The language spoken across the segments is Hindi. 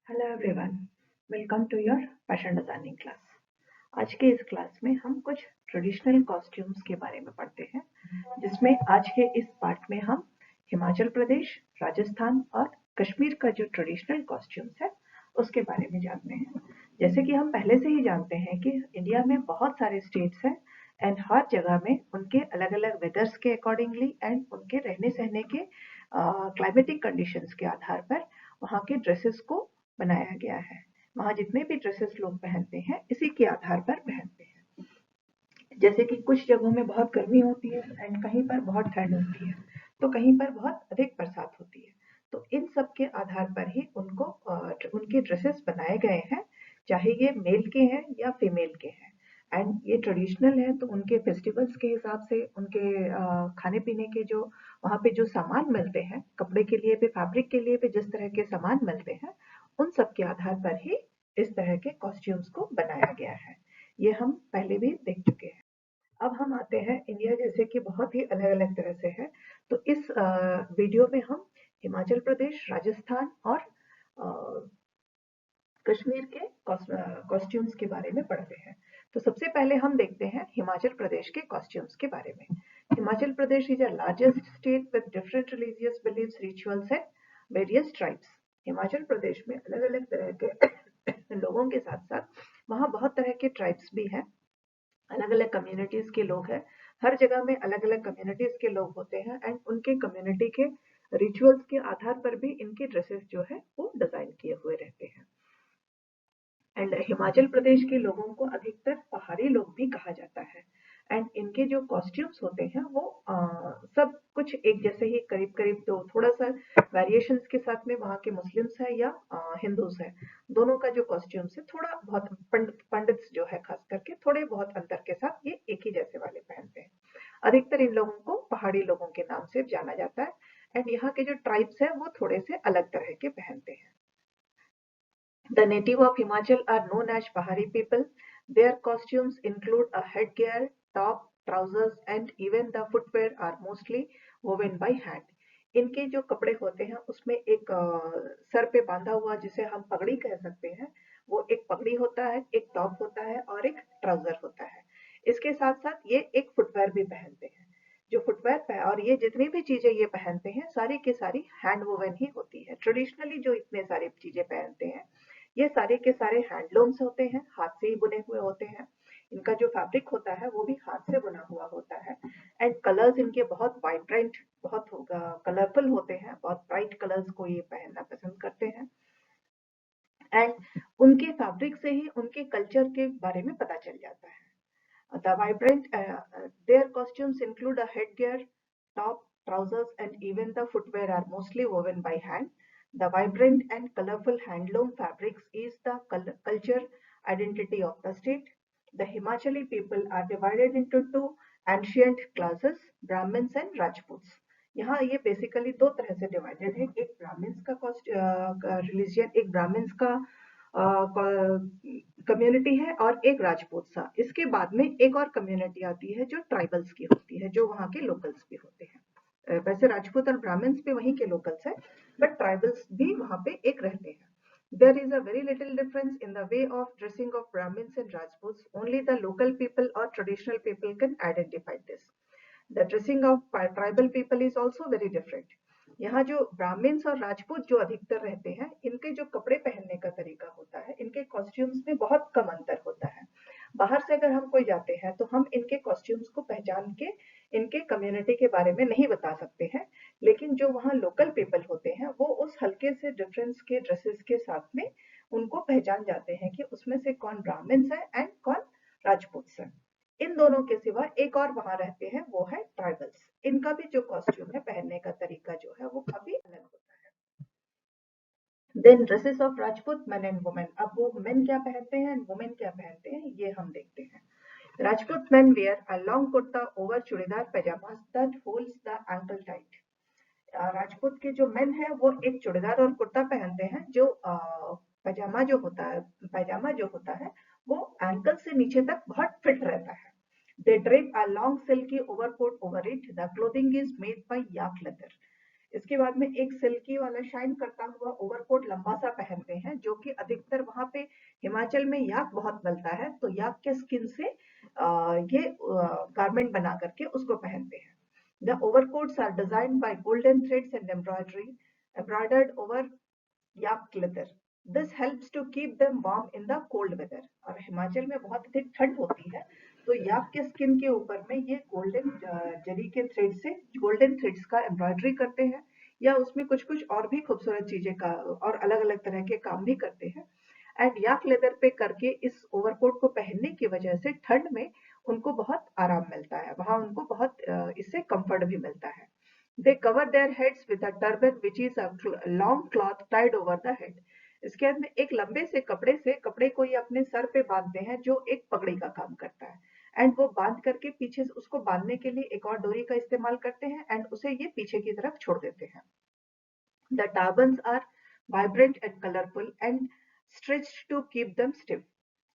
Hello everyone, welcome to your fashion designing class. आज के इस क्लास में हम कुछ ट्रेडिशनल कॉस्ट्यूम्स के बारे में पढ़ते हैं, जिसमें आज के इस पार्ट में हम हिमाचल प्रदेश, राजस्थान और कश्मीर का जो ट्रेडिशनल कॉस्ट्यूम्स है उसके बारे में जानते हैं। जैसे कि हम पहले से ही जानते हैं कि इंडिया में बहुत सारे स्टेट्स हैं एंड हर जगह में उनके अलग अलग वेदर्स के अकॉर्डिंगली एंड उनके रहने सहने के क्लाइमेटिक कंडीशंस के आधार पर वहाँ के ड्रेसेस को बनाया गया है। वहाँ जितने भी ड्रेसेस लोग पहनते हैं इसी के आधार पर पहनते हैं। जैसे कि कुछ जगहों में बहुत गर्मी होती है एंड कहीं पर बहुत ठंड होती है, तो कहीं पर बहुत अधिक बरसात होती है। तो इन सब के आधार पर ही उनको उनके ड्रेसेस बनाए गए हैं, चाहे ये मेल के हैं या फीमेल के हैं। एंड ये ट्रेडिशनल है तो उनके फेस्टिवल्स के हिसाब से उनके खाने पीने के जो वहाँ पे जो सामान मिलते हैं, कपड़े के लिए भी फैब्रिक के लिए भी जिस तरह के सामान मिलते हैं, उन सब के आधार पर ही इस तरह के कॉस्ट्यूम्स को बनाया गया है। ये हम पहले भी देख चुके हैं। अब हम आते हैं इंडिया जैसे कि बहुत ही अलग अलग तरह से है, तो इस वीडियो में हम हिमाचल प्रदेश, राजस्थान और कश्मीर के कॉस्ट्यूम्स के बारे में पढ़ते हैं। तो सबसे पहले हम देखते हैं हिमाचल प्रदेश के कॉस्ट्यूम्स के बारे में। Himachal Pradesh is a largest state with different religious believes, rituals and various tribes. Himachal Pradesh में अलग अलग तरह के लोगों के साथ साथ वहाँ बहुत तरह के ट्राइब्स भी हैं, अलग अलग कम्युनिटीज के लोग हैं। हर जगह में अलग अलग कम्युनिटीज के लोग होते हैं एंड उनके कम्युनिटी के रिचुअल्स के आधार पर भी इनके ड्रेसेस जो है वो डिजाइन किए हुए रहते हैं। एंड हिमाचल प्रदेश के लोगों को अधिकतर पहाड़ी लोग भी कहा जाता है। एंड इनके जो कॉस्ट्यूम्स होते हैं वो सब कुछ एक जैसे ही करीब करीब, तो थोड़ा सा वेरिएशंस के साथ में वहाँ के मुस्लिम्स है या हिंदूज है, दोनों का जो कॉस्ट्यूम्स है थोड़ा बहुत पंडित्स जो है खास करके थोड़े बहुत अंतर के साथ ये एक ही जैसे वाले पहनते हैं। अधिकतर इन लोगों को पहाड़ी लोगों के नाम से जाना जाता है। एंड यहाँ के जो ट्राइब्स है वो थोड़े से अलग तरह के पहनते हैं। The native of Himachal are known as Pahari people. Their costumes include a headgear, top, trousers and even the footwear are mostly woven by hand. इनके जो कपड़े होते हैं उसमें एक सर पे बांधा हुआ जिसे हम पगड़ी कह सकते हैं, वो एक पगड़ी होता है, एक टॉप होता है और एक ट्राउजर होता है। इसके साथ साथ ये एक फुटवेयर भी पहनते हैं। जो फुटवेयर और ये जितनी भी चीजें ये पहनते हैं सारी की सारी हैंड वोवन ही होती है। ट्रेडिशनली जो इतने सारी चीजें पहनते हैं ये सारे के सारे हैंडलूम्स होते हैं, हाथ से ही बुने हुए होते हैं। इनका जो फैब्रिक होता है वो भी हाथ से बुना हुआ होता है। एंड कलर्स इनके बहुत वाइब्रेंट, बहुत कलरफुल होते हैं, बहुत ब्राइट कलर्स को ये पहनना पसंद करते हैं। एंड उनके फैब्रिक से ही उनके कल्चर के बारे में पता चल जाता है। The vibrant, their costumes include a headgear, top, trousers, and even the footwear are mostly woven by hand. The vibrant and colorful handloom fabrics is the culture identity of the state. The Himachali people are divided into two ancient classes, Brahmins and Rajputs. यहाँ ये बेसिकली दो तरह से डिवाइडेड है, एक ब्राह्मण्स का रिलीजियन, एक ब्राह्मण्स का कम्युनिटी है और एक राजपूत सा। इसके बाद में एक और कम्युनिटी आती है जो ट्राइबल्स की होती है, जो वहाँ के लोकल्स भी होते हैं। वैसे राजपूत और ब्राह्मण्स भी वहीं के लोकल्स हैं, बट ट्राइबल्स भी वहाँ पे एक रहते हैं। There is a very little difference in the way of dressing of Brahmins and Rajputs. Only the local people or traditional people can identify this. The dressing of tribal people is also very different. यहाँ जो ब्राह्मण्स और राजपूत जो अधिकतर रहते हैं, इनके जो कपड़े पहनने का तरीका होता है, इनके कॉस्ट्यूम्स में बहुत कम अंतर होता है। बाहर से अगर हम कोई जाते हैं तो हम इनके कॉस्ट्यूम्स को पहचान के इनके कम्युनिटी के बारे में नहीं बता सकते हैं, लेकिन जो वहाँ लोकल पीपल होते हैं वो उस हल्के से डिफरेंस के ड्रेसेस के साथ में उनको पहचान जाते हैं कि उसमें से कौन ब्राह्मण्स है एंड कौन राजपूत है। इन दोनों के सिवा एक और वहां रहते हैं, वो है ट्राइबल्स। इनका भी जो कॉस्ट्यूम है, पहनने का तरीका जो है वो काफी अलग होता है। Then dresses of Rajput men and women. अब वो मेन क्या पहनते हैं एंड वुमेन क्या पहनते हैं ये हम देखते हैं। Rajput men wear a long kurta over chudidar pajamas that holds the ankle tight. Rajput के जो मेन है वो एक चूड़ीदार और कुर्ता पहनते हैं जो पैजामा जो होता है, पैजामा जो होता है वो एंकल से नीचे तक बहुत फिट रहता है। They drape a long silky overcoat over it. The clothing is made by yak leather. इसके बाद में एक सिल्की वाला शाइन करता हुआ ओवरकोट लंबा सा पहनते हैं, जो कि अधिकतर वहां पे हिमाचल में याक बहुत मिलता है, तो याक के स्किन से ये गारमेंट बना करके उसको पहनते हैं। The overcoats are designed by golden threads and embroidery embroidered over yak leather. This helps to keep them warm in the cold weather. और हिमाचल में बहुत अधिक ठंड होती है, तो याक के स्किन के ऊपर में ये गोल्डन जरी के थ्रेड से गोल्डन थ्रेड्स का एम्ब्रॉयडरी करते हैं, या उसमें कुछ कुछ और भी खूबसूरत चीजें का और अलग अलग तरह के काम भी करते हैं। एंड याक लेदर पे करके इस ओवरकोट को पहनने की वजह से ठंड में उनको बहुत आराम मिलता है, वहां उनको बहुत इससे कंफर्ट भी मिलता है। They cover their heads with a turban which is a long cloth tied over the head. इसके बाद में एक लंबे से कपड़े को ये अपने सर पे बांधते हैं, जो एक पगड़ी का काम करता है। एंड वो बांध करके पीछे से उसको बांधने के लिए एक और डोरी का इस्तेमाल करते हैं, एंड उसे ये पीछे की तरफ छोड़ देते हैं। The turbans are vibrant and colorful and stretched to keep them stiff.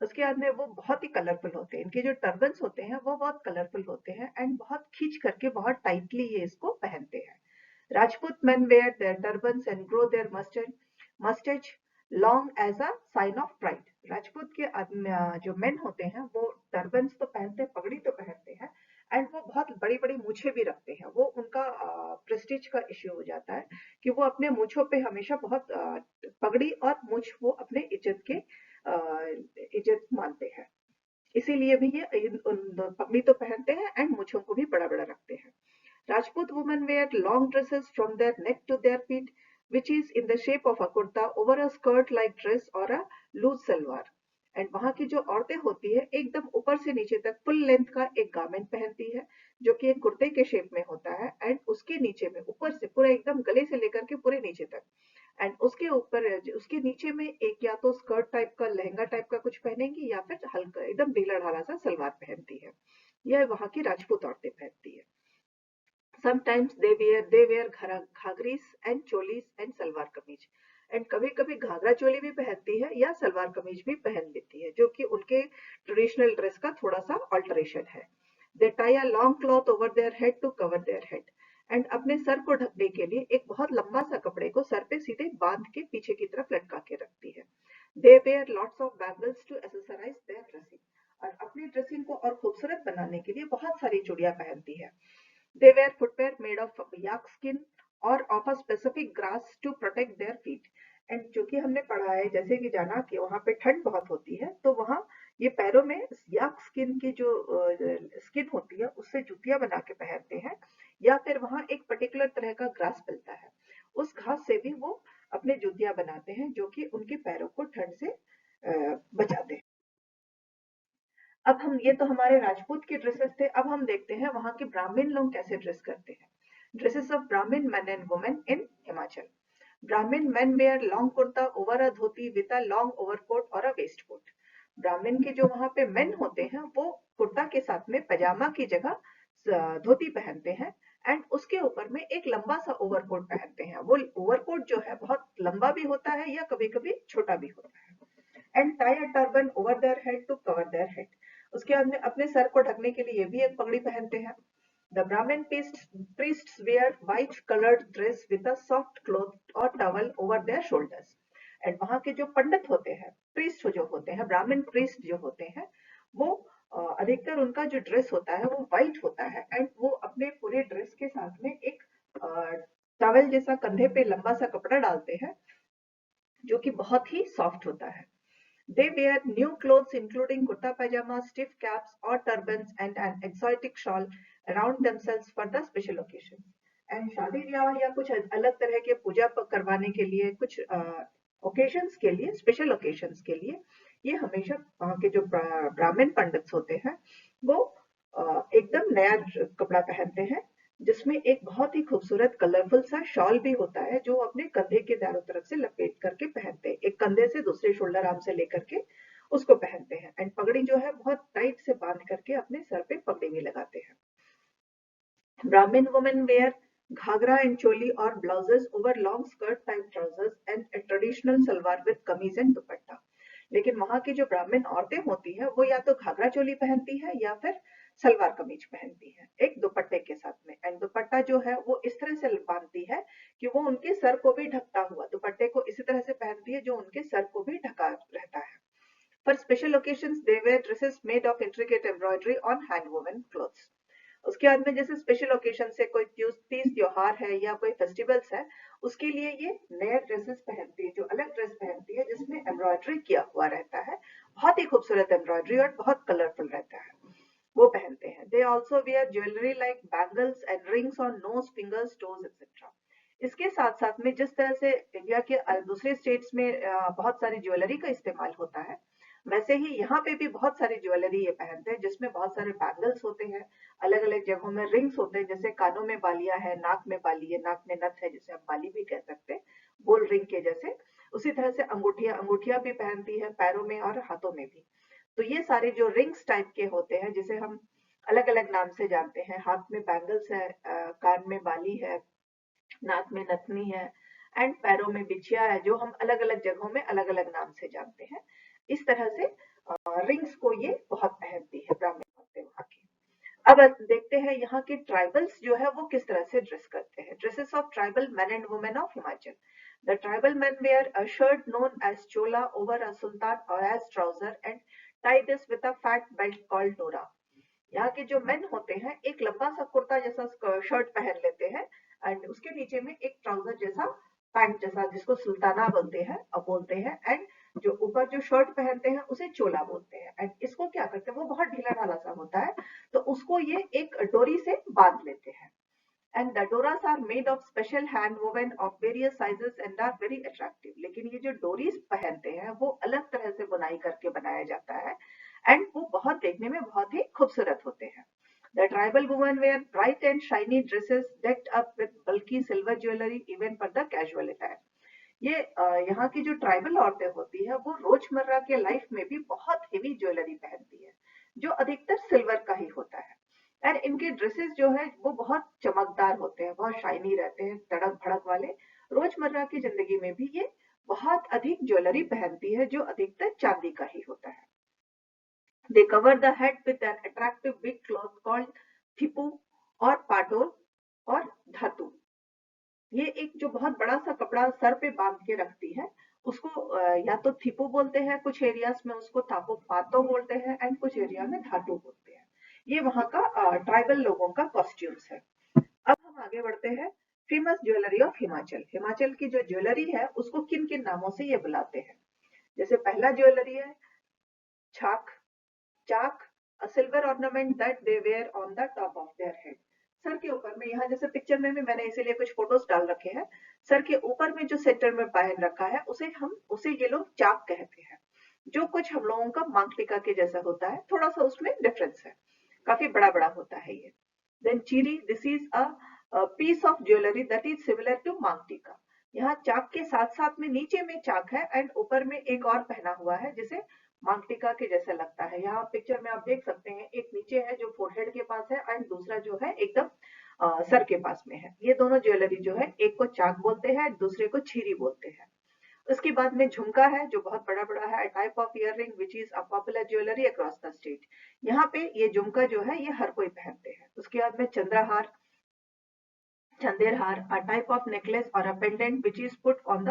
उसके बाद में वो बहुत ही कलरफुल होते हैं, इनके जो टर्बन्स होते हैं वो बहुत कलरफुल होते हैं, एंड बहुत खींच करके बहुत टाइटली ये इसको पहनते हैं। Rajput men wear their turbans and grow their mustache long as a sign of pride. Rajput के जो मेन होते हैं वो टर्बन्स तो पहनते हैं, पगड़ी तो पहनते हैं, एंड वो बहुत बड़ी बड़ी मूछें भी रखते हैं। वो उनका प्रेस्टीज का इश्यू हो जाता है कि वो अपने मूछों पे हमेशा बहुत पगड़ी और मूछ वो अपने इज्जत मानते हैं, इसीलिए भी ये पगड़ी तो पहनते हैं एंड मूछों को भी बड़ा बड़ा रखते हैं। Rajput women wear long dresses from their neck to their feet, which is in the shape of a kurta over a skirt-like dress or a loose salwar. And वहां की जो औरतें होती है एकदम ऊपर से नीचे तक फुल लेंथ का एक गारमेंट पहनती है, जो कि एक कुर्ते के शेप में होता है, एंड उसके नीचे में ऊपर से पूरा एकदम गले से लेकर के पूरे नीचे तक, एंड उसके ऊपर उसके नीचे में एक या तो स्कर्ट टाइप का लहंगा टाइप का कुछ पहनेंगी, या फिर हल्का एकदम ढीला ढाला सा सलवार पहनती है। यह वहां की राजपूत औरतें पहनती है। Sometimes they wear घाघरीस and cholis and salwar kameez, and कभी कभी घाघरा चोली भी पहनती है या सलवार कमीज भी पहन लेती है, जो कि उनके ट्रेडिशनल ड्रेस का थोड़ा सा ऑल्टरेशन है। They tie a long cloth over their head to cover their head. And अपने सर को ढकने के लिए एक बहुत लंबा सा कपड़े को सर पे सीधे बांध के पीछे की तरफ लटका के रखती है। They wear lots of bangles to accessorize their dressing. और अपनी ड्रेसिंग को और खूबसूरत बनाने के लिए बहुत सारी चूड़ियां पहनती है। They wear footwear made of yak skin or of a specific grass to protect their feet. And जो कि हमने पढ़ा है, जैसे कि जाना कि वहां पे ठंड बहुत होती है, तो वहां ये पैरों में याक स्किन की जो स्किन होती है उससे जूतियां बना के पहनते हैं, या फिर वहां एक पर्टिकुलर तरह का ग्रास मिलता है, उस घास से भी वो अपने जूतियां बनाते हैं, जो कि उनके पैरों को ठंड से बचाते हैं। अब हम ये तो हमारे राजपूत के ड्रेसेस थे, अब हम देखते हैं वहां के ब्राह्मण लोग कैसे ड्रेस करते हैं। ड्रेसेस ऑफ ब्राह्मण men and women in Himachal. ब्राह्मण men wear long kurta over a dhoti with a long overcoat or a waistcoat. ब्राह्मण के जो वहां पे मेन होते हैं वो कुर्ता के साथ में पजामा की जगह धोती पहनते हैं, एंड उसके ऊपर में एक लंबा सा ओवरकोट पहनते हैं। वो ओवरकोट जो है बहुत लंबा भी होता है या कभी कभी छोटा भी होता है। And tie a turban over their head to cover their head. उसके बाद में अपने सर को ढकने के लिए भी एक पगड़ी पहनते हैं। द ब्राह्मण priests wear white colored dress with a soft cloth or towel over their shoulders. And वहां के जो पंडित होते हैं, प्रीस्ट जो होते हैं, ब्राह्मण प्रीस्ट जो होते हैं, वो अधिकतर उनका जो ड्रेस होता है वो व्हाइट होता है, एंड वो अपने पूरे ड्रेस के साथ में एक टॉवल जैसा कंधे पे लंबा सा कपड़ा डालते हैं, जो कि बहुत ही सॉफ्ट होता है। They wear new clothes including kurta pajamas, stiff caps or turbans and an exotic shawl around themselves for the special occasions. And शादी ब्याह या कुछ अलग तरह के पूजा करवाने के लिए, कुछ ओकेशंस के लिए, स्पेशल ओकेशंस के लिए, ये हमेशा वहाँ के जो ब्राह्मण पंडित होते हैं वो एकदम नया कपड़ा पहनते हैं, जिसमें एक बहुत ही खूबसूरत कलरफुल सा शॉल भी होता है, जो अपने कंधे के चारों तरफ से लपेट करके पहनते हैं, एक कंधे से दूसरे शोल्डर आर्म से लेकर के उसको पहनते हैं। एंड पगड़ी जो है बहुत टाइट से बांध करके अपने सर पे पगड़ी भी लगाते हैं। ब्राह्मण वुमेन वेयर घाघरा एंड चोली और blouses over long skirt type trousers and A traditional salwar with कमीज एंड दुपट्टा। लेकिन वहां की जो ब्राह्मण औरतें होती है वो या तो घाघरा चोली पहनती है या फिर सलवार कमीज पहनती है एक दुपट्टे के साथ में, एंड दुपट्टा जो है वो इस तरह से बांधती है कि वो उनके सर को भी ढकता हुआ, दुपट्टे को इसी तरह से पहनती है जो उनके सर को भी ढका रहता है। For special occasions, they wear dresses made of intricate embroidery on hand-woven clothes. उसके बाद में जैसे स्पेशल ओकेशन से कोई तीज त्योहार है या कोई फेस्टिवल्स है, उसके लिए ये नए ड्रेसेस पहनती है, जो अलग ड्रेस पहनती है जिसमें एम्ब्रॉयडरी किया हुआ रहता है, बहुत ही खूबसूरत एम्ब्रॉयडरी और बहुत कलरफुल रहता है, वो पहनते हैं। They also wear jewellery like bangles and rings on nose, fingers, toes etcetera. इसके साथ साथ में जिस तरह से इंडिया के दूसरे स्टेट्स में बहुत सारी ज्वेलरी का इस्तेमाल होता है, वैसे ही यहाँ पे भी बहुत सारी ज्वेलरी ये पहनते हैं जिसमें बहुत सारे बैंगल्स होते हैं, अलग अलग जगहों में रिंग्स होते हैं, जैसे कानों में बालियां है, नाक में बाली है, नाक में नथ है जिसे आप बाली भी कह सकते हैं, गोल रिंग के जैसे। उसी तरह से अंगूठियां भी पहनती है, पैरों में और हाथों में भी। तो ये सारे जो रिंग्स टाइप के होते हैं जिसे हम अलग अलग नाम से जानते हैं, हाथ में बैंगल्स है, कान में बाली है, नाक में नथनी है, एंड पैरों में बिछिया है, जो हम अलग अलग जगहों में अलग अलग नाम से जानते हैं। इस तरह से रिंग्स को ये बहुत पहनती है ब्राह्मण औरतें वहां की। अब देखते हैं यहाँ के ट्राइबल्स जो है वो किस तरह से ड्रेस करते हैं। Dresses of tribal men and women of Himachal. The tribal men wear a shirt known as chola over a sultan और as trouser and tie this with a fat belt called dora. यहाँ के जो मेन होते हैं एक लंबा सा कुर्ता जैसा शर्ट पहन लेते हैं, एंड उसके नीचे में एक ट्राउजर जैसा पैंट जैसा जिसको सुल्ताना बोलते हैं, एंड जो ऊपर जो शर्ट पहनते हैं उसे चोला बोलते हैं। एंड इसको क्या करते हैं, वो बहुत ढीला ढाला सा होता है, तो उसको ये एक डोरी से बांध लेते हैं। And the doras are made of special hand woven of various sizes and are very attractive. लेकिन ये जो डोरीज पहनते हैं वो अलग तरह से बुनाई करके बनाया जाता है, एंड वो बहुत देखने में बहुत ही खूबसूरत होते हैं। The tribal women wear bright and shiny dresses decked up with bulky silver jewelry even for the casual attire. ये यहाँ की जो ट्राइबल औरतें होती है वो रोजमर्रा के लाइफ में भी बहुत हेवी ज्वेलरी पहनती है, जो अधिकतर सिल्वर का ही होता है। एंड इनके ड्रेसेस जो है वो बहुत चमकदार होते हैं, बहुत शाइनी रहते हैं, तड़क भड़क वाले। रोजमर्रा की जिंदगी में भी ये बहुत अधिक ज्वेलरी पहनती है, जो अधिकतर चांदी का ही होता है। They cover the head with an attractive big cloth called thipu or patol और धातु। ये एक जो बहुत बड़ा सा कपड़ा सर पे बांध के रखती है उसको या तो थिपो बोलते हैं, कुछ एरियाज में उसको थापो पातो बोलते हैं, एंड कुछ एरिया में धातु बोलते हैं। ये वहां का ट्राइबल लोगों का कॉस्ट्यूम्स है। अब हम आगे बढ़ते हैं। Famous jewellery of Himachal. Himachal की जो ज्वेलरी है उसको किन किन नामों से ये बुलाते हैं। जैसे पहला ज्वेलरी है छाक। चाक, a silver ornament that they wear on the top of their head। Sir के ऊपर में, यहाँ जैसे पिक्चर में भी मैंने इसीलिए कुछ फोटोज डाल रखे हैं, सर के ऊपर में जो सेंटर में पहन रखा है उसे ये लोग चाक कहते हैं, जो कुछ हम लोगों का मांग टीका के जैसा होता है, थोड़ा सा उसमें डिफरेंस है, काफी बड़ा बड़ा होता है ये। Then chiri, this is a piece of jewellery that is similar to maang tikka. यहाँ चाक के साथ साथ में नीचे में चाक है एंड ऊपर में एक और पहना हुआ है जिसे मांग टीका के जैसा लगता है। यहाँ पिक्चर में आप देख सकते हैं, एक नीचे है जो फोरहेड के पास है एंड दूसरा जो है एकदम सर के पास में है। ये दोनों ज्वेलरी जो है, एक को चाक बोलते हैं, दूसरे को छीरी बोलते हैं। उसके बाद में झुमका है जो बहुत बड़ा बड़ा है, type of year ring which is a popular jewellery across the state. यहाँ पे ये झुमका जो है ये हर कोई पहनते हैं। उसके बाद में Chandrahar, Chanderhar, a type of necklace or a pendant which is put on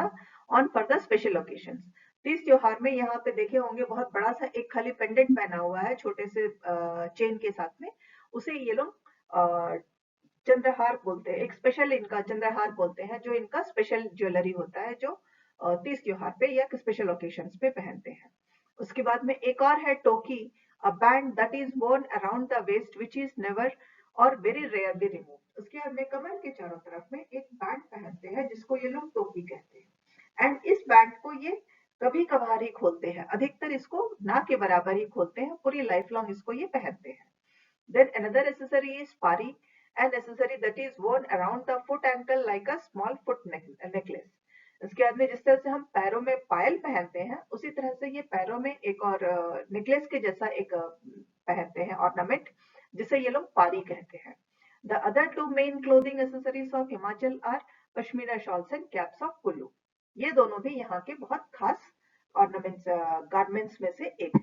for the special occasions। Teej त्योहार में यहाँ पे देखे होंगे बहुत बड़ा सा एक खाली पेंडेंट पहना हुआ है छोटे से चेन के साथ में, उसे ये लोग चंद्रहार बोलते हैं। एक स्पेशल इनका चंद्रहार बोलते हैं, जो इनका स्पेशल ज्वेलरी होता है, जो तीज त्योहार पे या स्पेशल ओकेशंस पे पहनते हैं। उसके बाद में एक और है toki, a band that is worn around the waist which is never और वेरी रेयरली रिमूव। उसके बाद में कमर के चारों तरफ में एक बैंड पहनते हैं जिसको ये लोग टोपी कहते हैं, एंड इस बैंड को ये कभी कभार ही खोलते हैं, अधिकतर इसको ना के बराबर ही खोलते हैं, पूरी लाइफ लॉन्ग इसको ये पहनते हैं। Then another accessory is pari, an accessory that is worn around the foot ankle like a small foot necklace. इसके बाद में जिस तरह से हम पैरों में पायल पहनते हैं, उसी तरह से ये पैरों में एक और नेकलेस के जैसा एक पहनते हैं ऑर्नामेंट, जिसे ये लोग पारी कहते हैं। The other two main clothing accessories of Himachal are pashmina shawls and caps of Kullu. ये दोनों भी यहाँ के बहुत खास ऑर्नामेंट्स गारमेंट्स में से एक।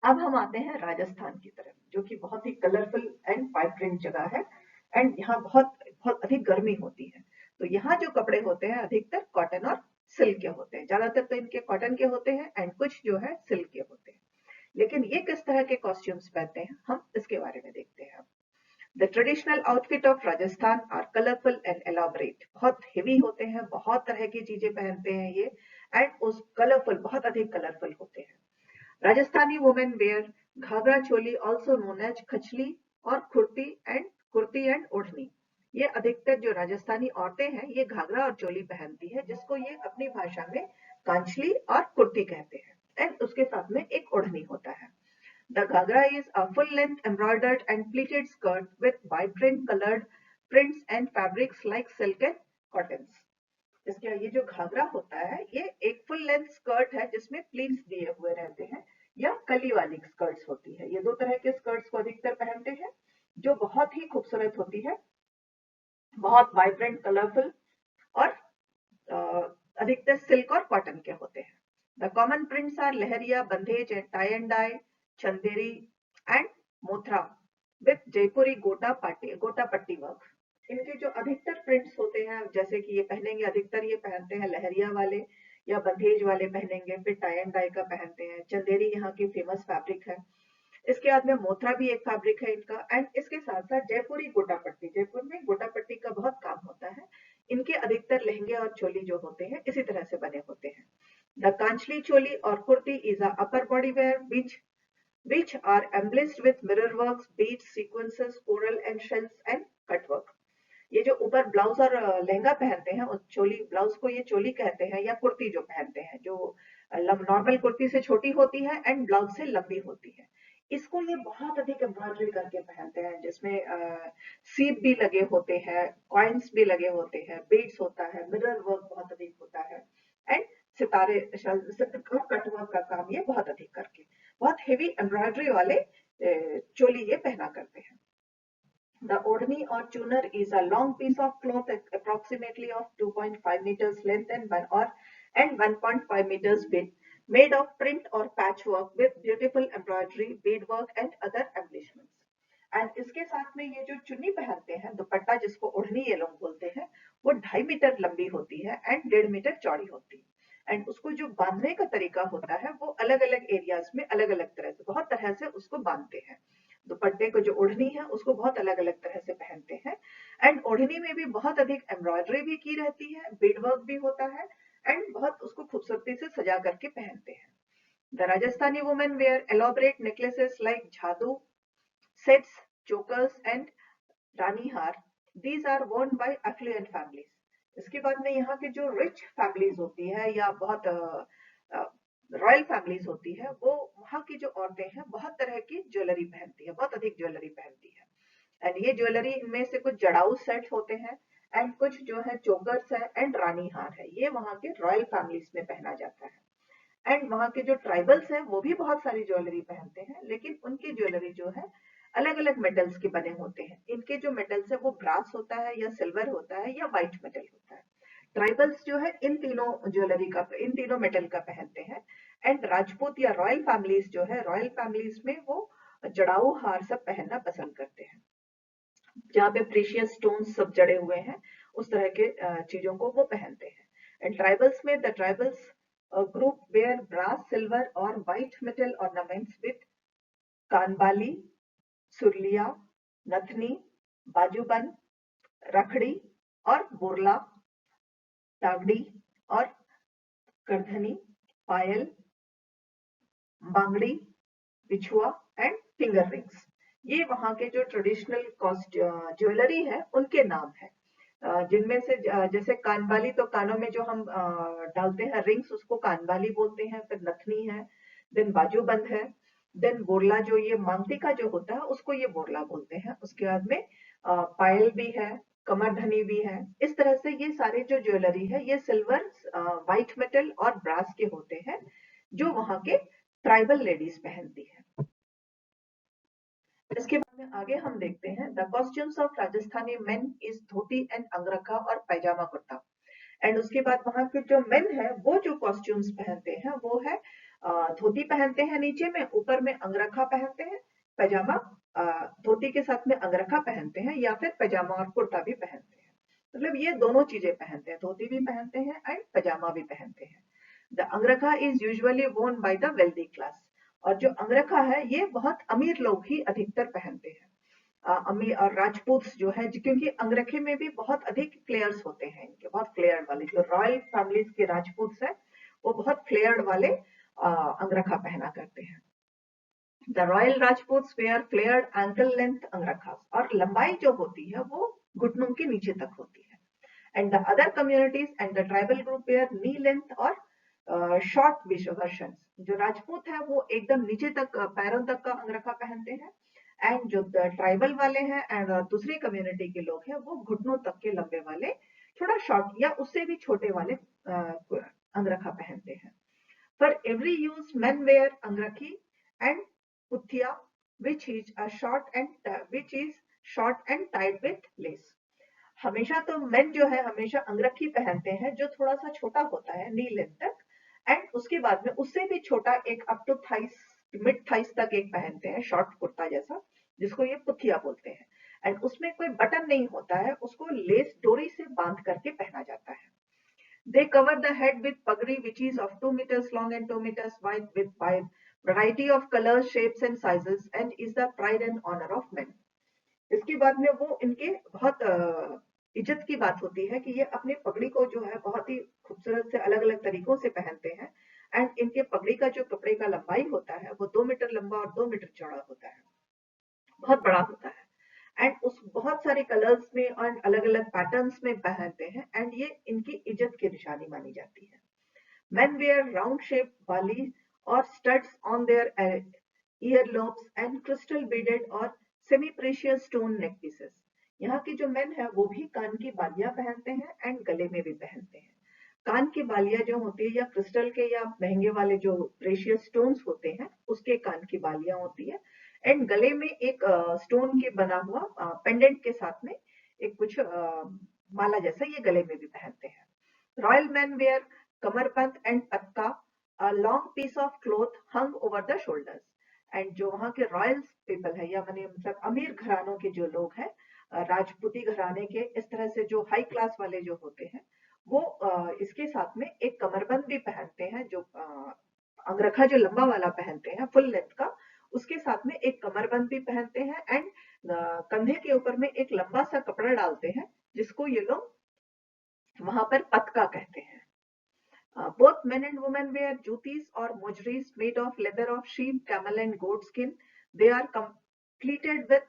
अब हम आते हैं राजस्थान की तरफ। जो कि बहुत ही कलरफुल एंड वाइब्रेंट जगह है, एंड यहाँ बहुत बहुत अधिक गर्मी होती है। तो यहाँ जो कपड़े होते हैं अधिकतर कॉटन और सिल्क के होते हैं, ज्यादातर तो इनके कॉटन के होते हैं एंड कुछ जो है सिल्क के होते हैं। लेकिन ये किस तरह के कॉस्ट्यूम्स पहनते हैं हम इसके बारे में देखते हैं। The traditional outfit of Rajasthan are colourful and elaborate, बहुत हेवी होते हैं, बहुत तरह की चीजें पहनते हैं ये, एंड उस कलरफुल बहुत अधिक कलरफुल होते हैं। Rajasthani women wear ghagra choli also known as खचली और कुर्ती एंड ओढ़नी। ये अधिकतर जो राजस्थानी औरतें हैं ये घाघरा और चोली पहनती है, जिसको ये अपनी भाषा में कांचली और कुर्ती कहते हैं, एंड उसके साथ में एक ओढ़नी होता है। The ghagra is a full-length embroidered and pleated skirt with vibrant colored prints and fabrics like silk and cottons. इसके ये जो घाघरा होता है ये एक फुल लेंथ स्कर्ट है जिसमें प्लीट्स दिए हुए रहते हैं या कली वाली स्कर्ट्स होती है। ये दो तरह के स्कर्ट्स को अधिकतर पहनते हैं जो बहुत ही खूबसूरत होती है, बहुत वाइब्रेंट कलरफुल, और अधिकतर सिल्क और कॉटन के होते हैं। The common prints are lehariya, bandhej and tie and dye, Chanderi and mothra with Jaipuri gota patti work. इनके जो अधिकतर प्रिंट्स होते हैं, जैसे कि ये पहनेंगे, अधिकतर ये पहनते हैं लहरिया वाले या बंधेज वाले पहनेंगे, फिर टाई एंड डाई का पहनते हैं। चंदेरी यहाँ की फेमस फैब्रिक है। इसके बाद में मोथरा भी एक फैब्रिक है इनका, एंड इसके साथ साथ जयपुरी गोटापट्टी, जयपुर में गोटापट्टी का बहुत काम होता है। इनके अधिकतर लहंगे और चोली जो होते हैं इसी तरह से बने होते हैं। द कांचली चोली और kurti is a upper body wear which are embellished with mirror works, beads, sequences, coral and shells and cut work. ये जो ऊपर ब्लाउज और लहंगा पहनते हैं उस चोली, ब्लाउज को ये चोली कहते हैं, या कुर्ती जो पहनते हैं जो नॉर्मल कुर्ती से छोटी होती है एंड ब्लाउज से लंबी होती है। इसको ये बहुत अधिक एम्ब्रॉयडरी करके पहनते हैं, जिसमें सीप भी लगे होते हैं, कॉइन्स भी लगे होते हैं, बीड्स होता है, मिरर वर्क बहुत अधिक होता है, एंड सितारे कट वर्क का काम ये बहुत अधिक करके, बहुत हेवी एम्ब्रॉयडरी वाले चोली ये पहना करते हैं। The odhni or chunar is a long piece of cloth approximately of 2.5 meters length and 1.5 meters width, made of print or patchwork with beautiful embroidery, beadwork and other embellishments. And इसके साथ में ये जो चुन्नी पहनते हैं, दुपट्टा जिसको ओढ़नी ये लोग बोलते हैं, वो 2.5 मीटर लंबी होती है एंड 1.5 मीटर चौड़ी होती है। एंड उसको जो बांधने का तरीका होता है वो अलग अलग एरियाज में अलग अलग तरह से, बहुत तरह से उसको बांधते हैं। दुपट्टे को जो ओढ़नी है उसको बहुत अलग अलग तरह से पहनते हैं, एंड ओढ़नी में भी बहुत अधिक एम्ब्रॉयडरी भी की रहती है, बीड वर्क भी होता है, एंड बहुत उसको खूबसूरती से सजा करके पहनते हैं। The Rajasthani women wear elaborate necklaces like jhadu sets, chokers and rani haar. These are worn by affluent families. इसके बाद में यहाँ के जो रिच फैमिलीज होती है या बहुत रॉयल फैमिलीज होती है, वो वहाँ की जो औरतें हैं बहुत तरह की ज्वेलरी पहनती है, बहुत अधिक ज्वेलरी पहनती है। एंड ये ज्वेलरी, इनमें से कुछ जड़ाऊ सेट होते हैं एंड कुछ जो है चोकर्स है एंड रानी हार है, ये वहाँ के रॉयल फैमिलीज में पहना जाता है। एंड वहाँ के जो ट्राइबल्स हैं वो भी बहुत सारी ज्वेलरी पहनते हैं, लेकिन उनकी ज्वेलरी जो है अलग अलग मेटल्स के बने होते हैं। इनके जो मेटल्स है वो ब्रास होता है या सिल्वर होता है या व्हाइट मेटल होता है। ट्राइबल्स जो है इन तीनों मेटल का पहनते हैं। एंड राजपूत या रॉयल फैमिलीज जो है, रॉयल फैमिलीज में वो जड़ाऊ हार सब पहनना पसंद करते हैं, जहाँ पे प्रीशियस स्टोन्स सब जड़े हुए हैं, उस तरह के चीजों को वो पहनते हैं। एंड ट्राइबल्स में the tribals group wear brass, silver और white metal ornaments with kanbali, surliya, nathni, bajuband, rakhdi और बोरला, तागड़ी और करधनी, पायल, बांगड़ी, बिछुआ एंड फिंगर रिंग्स। ये वहाँ के जो ट्रेडिशनल ज्वेलरी है उनके नाम है, जिनमें से जैसे कानबाली, तो कानों में जो हम डालते हैं रिंग्स उसको कानबाली बोलते हैं, फिर नथनी है, देन बाजूबंद है, देन बोरला जो ये मांगटी का जो होता है उसको ये बोरला बोलते हैं। उसके बाद में पायल भी है, कमरधनी भी है। इस तरह से ये सारे जो ज्वेलरी है ये सिल्वर, व्हाइट मेटल और ब्रास के होते हैं, जो वहाँ के ट्राइबल लेडीज पहनती है। इसके बाद में आगे हम देखते हैं the costumes of Rajasthani men is dhoti and angrakha और पैजामा कुर्ता। एंड उसके बाद वहाँ के जो मेन है वो जो कॉस्ट्यूम्स पहनते हैं वो है धोती पहनते हैं नीचे में, ऊपर में अंगरखा पहनते हैं, पैजामा धोती के साथ में अंगरखा पहनते हैं या फिर पैजामा और कुर्ता भी पहनते हैं। मतलब ये दोनों चीजें पहनते हैं, धोती भी पहनते हैं एंड पैजामा भी पहनते हैं। The अंगरखा is usually worn by the wealthy class. और जो अंगरखा है ये बहुत अमीर लोग ही अधिकतर पहनते हैं। अमीर और राजपूत जो है, क्योंकि अंगरखे में भी बहुत अधिक फ्लेयर्स होते हैं, इनके बहुत फ्लेयर्ड वाले, जो रॉयल फैमिलीज के राजपूत है वो बहुत फ्लेयर्ड वाले अंगरखा पहना करते हैं। The royal Rajput wear flared ankle length angrakha, और लंबाई जो होती है वो घुटनों के नीचे तक होती है। And the other communities and the tribal group wear knee length और शॉर्ट वर्जन। जो राजपूत है वो एकदम नीचे तक पैरों तक का अंगरखा पहनते हैं, एंड जो ट्राइबल वाले हैं एंड दूसरी कम्युनिटी के लोग हैं वो घुटनों तक के लंबे वाले, थोड़ा शॉर्ट या उससे भी छोटे वाले अंगरखा पहनते हैं। For every use men wear angrakhi and puthiya which is a short and tied with lace। हमेशा तो मेन जो है हमेशा अंगरखी पहनते हैं जो थोड़ा सा छोटा होता है नी लेंथ तक, एंड उसके बाद में उससे भी छोटा एक up to thighs, mid thighs तक एक पहनते हैं शॉर्ट कुर्ता जैसा, जिसको ये पुथिया बोलते हैं। एंड उसमें कोई बटन नहीं होता है, उसको लेस डोरी से बांध करके पहना जाता है। They cover the head with pagri which is of 2 meters long and 2 meters wide with wide variety of colors, shapes and sizes and is the pride and honor of men। इसके बाद में वो इनके बहुत इज्जत की बात होती है कि ये अपनी पगड़ी को जो है बहुत ही खूबसूरत से अलग अलग तरीकों से पहनते हैं। एंड इनके पगड़ी का जो कपड़े का लंबाई होता है वो 2 मीटर लंबा और 2 मीटर चौड़ा होता है, बहुत बड़ा होता है। एंड उस बहुत सारे कलर्स में और अलग अलग पैटर्न्स में पहनते हैं, एंड ये इनकी इज्जत की निशानी मानी जाती है। Men wear round shaped bali or studs on their earlobes and crystal beaded or semi precious stone neck pieces। यहाँ की जो मेन है वो भी कान की बालियां पहनते हैं एंड गले में भी पहनते हैं। कान की बालियां जो होती है या क्रिस्टल के या महंगे वाले जो प्रेशियस स्टोन्स होते हैं उसके कान की बालियां होती है, एंड गले में एक स्टोन के बना हुआ पेंडेंट के साथ में एक कुछ माला जैसा ये गले में भी पहनते हैं। Royal man wear kamarbund and patka, a long piece of cloth hung over the shoulders। And जो वहाँ के रॉयल पीपल है या माने मतलब अमीर घरानों के जो लोग हैं, राजपूती घराने के, इस तरह से जो हाई क्लास वाले जो होते हैं वो इसके साथ में एक कमरबंद भी पहनते हैं, जो अंगरखा जो लंबा वाला पहनते हैं फुल लेंथ का, उसके साथ में एक कमरबंद भी पहनते हैं, एंड कंधे के ऊपर में एक लंबा सा कपड़ा डालते हैं जिसको ये लोग वहां पर पतका कहते हैं। Both men and women wear jutis or mojris made of leather of sheep, camel and goat skin। They are completed with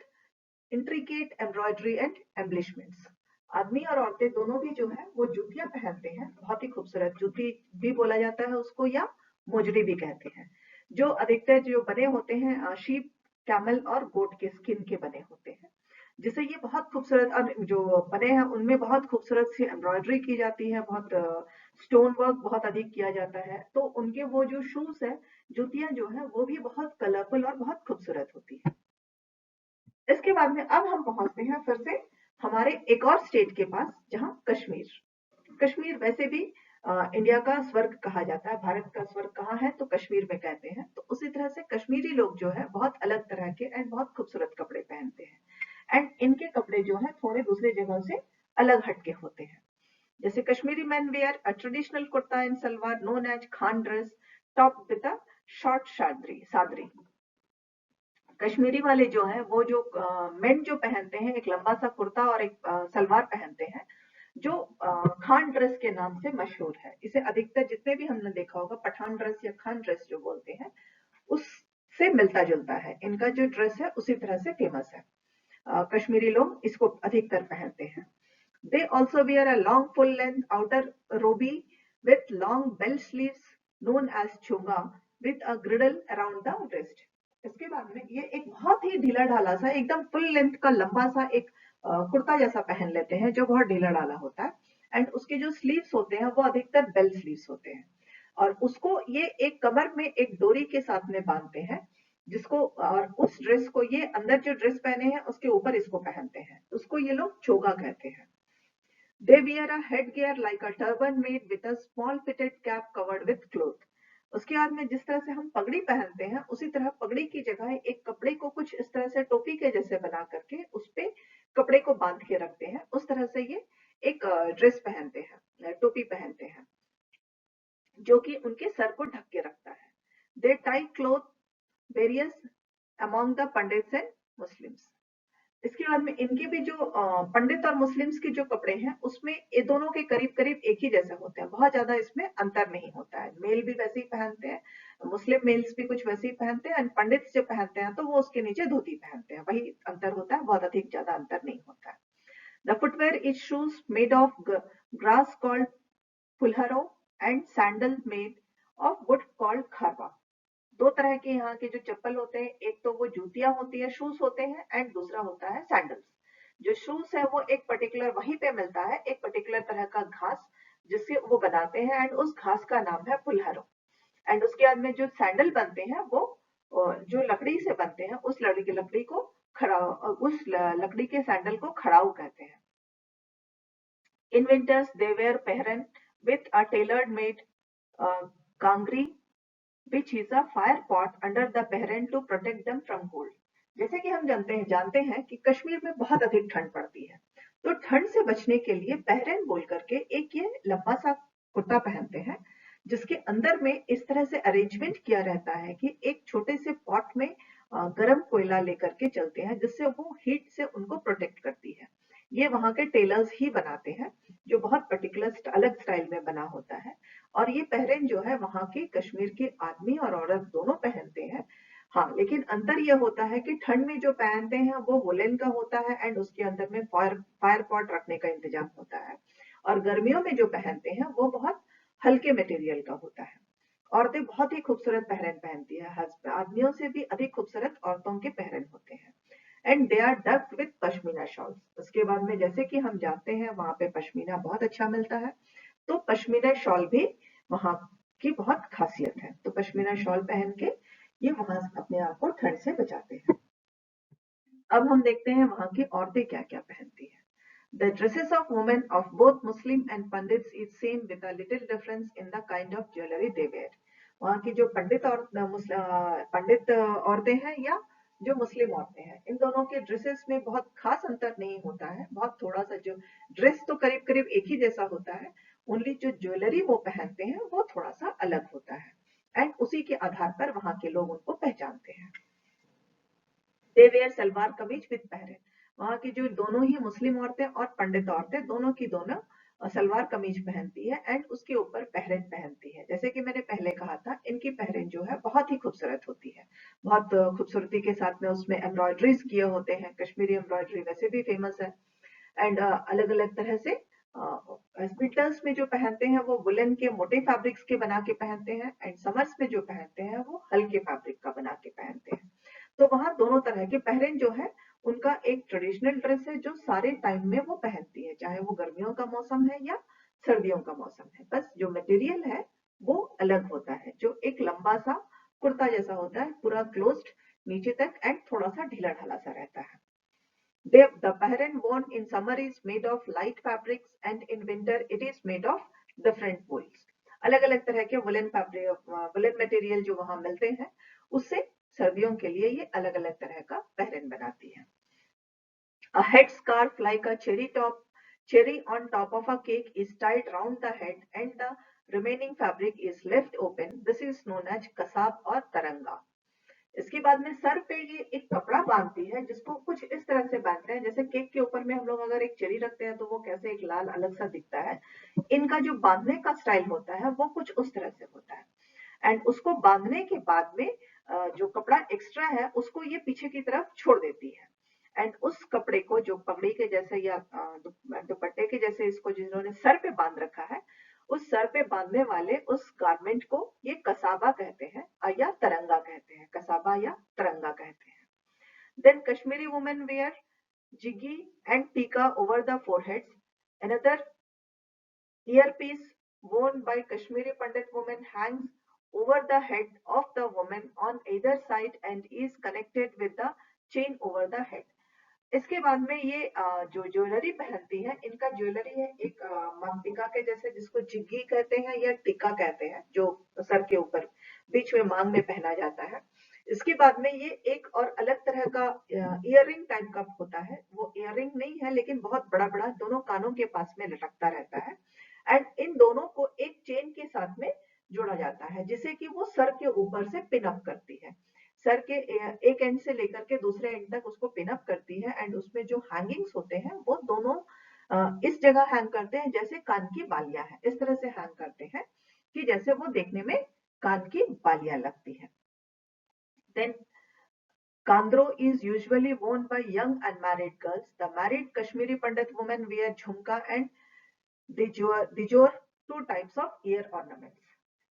intricate embroidery and embellishments। आदमी और औरतें दोनों भी जो है वो जूतियां पहनते हैं, बहुत ही खूबसूरत जूती भी बोला जाता है उसको या मोजरी भी कहते हैं, जो अधिकतर जो बने होते हैं शीप, कैमल और गोट के स्किन के बने होते हैं, जिसे ये बहुत खूबसूरत, और जो बने हैं उनमें बहुत खूबसूरत सी एम्ब्रॉयडरी की जाती है, बहुत स्टोन वर्क बहुत अधिक किया जाता है। तो उनके वो जो शूज है, जूतियां जो है वो भी बहुत कलरफुल और बहुत खूबसूरत होती है। इसके बाद में अब हम पहुंचते हैं फिर से हमारे एक और स्टेट के पास, जहां कश्मीर। कश्मीर वैसे भी इंडिया का स्वर्ग कहा जाता है, भारत का स्वर्ग कहाँ है तो कश्मीर में कहते हैं। तो उसी तरह से कश्मीरी लोग जो है बहुत अलग तरह के एंड बहुत खूबसूरत कपड़े पहनते हैं, एंड इनके कपड़े जो है थोड़े दूसरे जगहों से अलग हटके होते हैं। जैसे Kashmiri man wear a traditional kurta and salwar known as Khan dress top with a short sadri. Kashmiri वाले जो है वो जो मेन जो पहनते हैं एक लंबा सा कुर्ता और एक सलवार पहनते हैं, जो खान ड्रेस के नाम से मशहूर है। इसे अधिकतर जितने भी हमने देखा होगा पठान ड्रेस या खान ड्रेस जो बोलते हैं उससे मिलता जुलता है, इनका जो ड्रेस है उसी तरह से फेमस है। कश्मीरी लोग इसको अधिकतर पहनते हैं। They also wear a long full length outer robe with long bell sleeves known as chunga with a girdle around the wrist। इसके बाद में ये एक बहुत ही ढीला ढाला सा एकदम फुल लेंथ का लंबा सा एक कुर्ता जैसा पहन लेते हैं जो बहुत ढीला ढाला होता है, एंड उसके जो स्लीव्स होते हैं वो अधिकतर बेल स्लीव्स होते हैं, और उसको ये एक कमर में एक डोरी के साथ में बांधते हैं, जिसको और उस ड्रेस को ये अंदर जो ड्रेस पहने हैं उसके ऊपर इसको पहनते हैं, उसको ये लोग चोगा कहते हैं। They wear a headgear like a turban made with a small fitted cap covered with cloth। उसके बाद में जिस तरह से हम पगड़ी पहनते हैं उसी तरह पगड़ी की जगह एक कपड़े को कुछ इस तरह से टोपी के जैसे बना करके उस पे कपड़े को बांध के रखते हैं, उस तरह से ये एक ड्रेस पहनते हैं, टोपी पहनते हैं जो कि उनके सर को ढक के रखता है। They tie cloth various among the Pandits and Muslims. इसके बाद में इनके भी जो पंडित और मुस्लिम्स के जो कपड़े हैं उसमें ये दोनों के करीब करीब एक ही जैसे होते हैं, बहुत ज्यादा इसमें अंतर नहीं होता है। मेल भी वैसे ही पहनते हैं, मुस्लिम मेल्स भी कुछ वैसे ही पहनते हैं, पंडित जो पहनते हैं तो वो उसके नीचे धोती पहनते हैं, वही अंतर होता है, बहुत अधिक ज्यादा अंतर नहीं होता है। The footwear is shoes made of grass called pulhoru and sandal made of wood called kharawa. दो तरह के यहाँ के जो चप्पल होते हैं, एक तो वो जूतियां होती है, शूज होते हैं, एंड दूसरा होता है सैंडल्स। जो शूज है वो एक पर्टिकुलर वहीं पे मिलता है, एक पर्टिकुलर तरह का घास जिससे वो बनाते हैं, एंड उस घास का नाम है पुल्हारो। एंड उसके बाद में जो सैंडल बनते हैं वो जो लकड़ी से बनते हैं, उस लकड़ी को खड़ा, उस लकड़ी के सैंडल को खड़ाऊ कहते हैं। In winters they wear pheran with a tailored made kangri which is a fire pot under the pehran to protect them from cold। जैसे कि हम जानते हैं कि कश्मीर में बहुत अधिक ठंड पड़ती है, तो ठंड से बचने के लिए पहरन बोल करके एक ये लंबा सा कुर्ता पहनते हैं जिसके अंदर में इस तरह से अरेंजमेंट किया रहता है कि एक छोटे से पॉट में गर्म कोयला लेकर के चलते हैं जिससे वो हीट से उनको प्रोटेक्ट करती है। ये वहां के टेलर्स ही बनाते हैं, जो बहुत पर्टिकुलर अलग स्टाइल में बना होता है। और ये पहरेन जो है वहां के कश्मीर के आदमी और औरत दोनों पहनते हैं। हाँ, लेकिन अंतर यह होता है कि ठंड में जो पहनते हैं वो वुलन का होता है एंड उसके अंदर में फायर पॉट रखने का इंतजाम होता है, और गर्मियों में जो पहनते हैं वो बहुत हल्के मटेरियल का होता है। औरतें बहुत ही खूबसूरत पहरन पहनती है, आदमियों से भी अधिक खूबसूरत औरतों के पहरन होते हैं। And they are ducked with pashmina shawls. उसके बाद में जैसे कि हम जानते हैं वहां पे पश्मीना बहुत अच्छा मिलता है, तो पश्मीना शॉल भी वहां की बहुत खासियत है। तो पश्मीना शॉल पहन के ये वहां अपने आप को ठंड से बचाते हैं। अब हम देखते हैं वहां की औरतें क्या क्या पहनती हैं। The dresses of women of both Muslim and Pandits is same with a little difference in the kind of jewelry they wear। वहाँ की जो पंडित औरतें हैं या जो मुस्लिम औरतें हैं, इन दोनों के ड्रेसेस में बहुत खास अंतर नहीं होता है, बहुत थोड़ा सा जो ड्रेस तो करीब करीब एक ही जैसा होता है, ओनली जो ज्वेलरी वो पहनते हैं वो थोड़ा सा अलग होता है, एंड उसी के आधार पर वहाँ के लोग उनको पहचानते हैं। दे वेयर सलवार कमीज विद पहरे। वहां की जो दोनों ही मुस्लिम औरतें और पंडित औरतें दोनों की दोनों सलवार कमीज पहनती है एंड उसके ऊपर पहरेन पहनती है। जैसे कि मैंने पहले कहा था, इनकी पहरेन जो है बहुत ही खूबसूरत होती है, बहुत खूबसूरती के साथ में उसमें एम्ब्रॉयडरीज किए होते हैं। कश्मीरी एम्ब्रॉयडरी वैसे भी फेमस है। एंड अलग अलग तरह से विंटर्स में जो पहनते हैं वो वुलन के मोटे फैब्रिक्स के बना के पहनते हैं, एंड समर्स में जो पहनते हैं वो हल्के फैब्रिक का बना के पहनते हैं। तो वहां दोनों तरह के पहरेन जो है उनका एक ट्रेडिशनल ड्रेस है जो सारे टाइम में वो पहनती है, चाहे वो गर्मियों का मौसम है या सर्दियों का मौसम है। बस जो मटेरियल है वो अलग होता है, जो एक लंबा सा कुर्ता जैसा होता है, पूरा क्लोज्ड नीचे तक, एंड थोड़ा सा ढीला ढाला सा रहता है। The pahran worn in summer is made of light fabrics and in winter it is made of different wools। अलग अलग तरह के वुलन फैब्रिक, वुलन मटेरियल जो वहां मिलते हैं उससे सर्दियों के लिए ये अलग अलग तरह का पहरन बनाती है। A head scarf like a cherry on top of a cake is tied round the head and the remaining fabric is left open। This is known as kasab or taranga। इसके बाद में सर पे ये एक कपड़ा बांधती है जिसको कुछ इस तरह से बांधते हैं, जैसे केक के ऊपर में हम लोग अगर एक चेरी रखते हैं तो वो कैसे एक लाल अलग सा दिखता है, इनका जो बांधने का स्टाइल होता है वो कुछ उस तरह से होता है। एंड उसको बांधने के बाद में जो कपड़ा एक्स्ट्रा है उसको ये पीछे की तरफ छोड़ देती है, एंड उस कपड़े को जो पगड़ी के जैसे या दुपट्टे के जैसे इसको जिन्होंने सर पे बांध रखा है, उस सर पे बांधने वाले उस गारमेंट को ये कसाबा कहते हैं या तरंगा कहते हैं, कसाबा या तरंगा कहते हैं। Then Kashmiri women wear jigi and tikka over the foreheads. Another earpiece worn by Kashmiri Pandit women hangs over the head of the woman on either side and is connected with the chain over the head। इसके बाद में ये जो ज्वेलरी पहनती है, इनका ज्वेलरी है एक मांग टीका के जैसे, जिसको जिग्गी कहते हैं या टिक्का कहते हैं, जो सर के ऊपर बीच में मांग में पहना जाता है। इसके बाद में ये एक और अलग तरह का इयररिंग टाइप का होता है। वो इयररिंग नहीं है लेकिन बहुत बड़ा बड़ा दोनों कानों के पास में लटकता रहता है, एंड इन दोनों को एक चेन के साथ में जोड़ा जाता है, जिसे कि वो सर के ऊपर से पिन अप करती है। सर के एक एंड से लेकर के दूसरे एंड तक उसको पिन अप करती है, एंड उसमें जो हैंगिंग्स होते हैं वो दोनों इस जगह हैंग करते हैं जैसे कान की बालियां हैं, इस तरह से हैंग करते हैं कि जैसे वो देखने में कान की बालियां लगती है। Then Kandro is usually worn by young unmarried girls. The married Kashmiri Pandit women wear jhumka and dijor, two types of ear ornaments.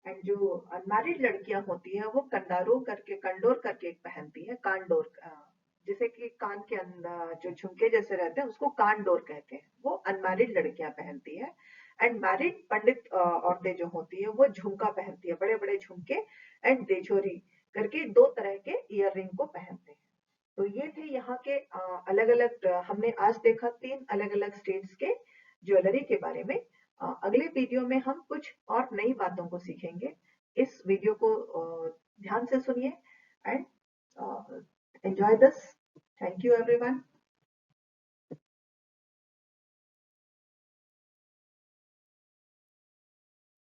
And जो अनमैरिड लड़कियां होती हैं वो कंडोर करके एक पहनती है, कांडोर, जैसे कि कान के अंदर जो झुमके जैसे रहते हैं उसको कांडोर कहते हैं, वो अनमैरिड लड़कियां पहनती है। एंड मैरिड पंडित औरतें जो होती है वो झुमका पहनती है, बड़े बड़े झुमके, एंड देजोरी करके दो तरह के इयर रिंग को पहनते हैं। तो ये थे यहाँ के अलग अलग, हमने आज देखा 3 अलग अलग स्टेट्स के ज्वेलरी के बारे में। अगले वीडियो में हम कुछ और नई बातों को सीखेंगे। इस वीडियो को ध्यान से सुनिए and enjoy this. Thank you everyone.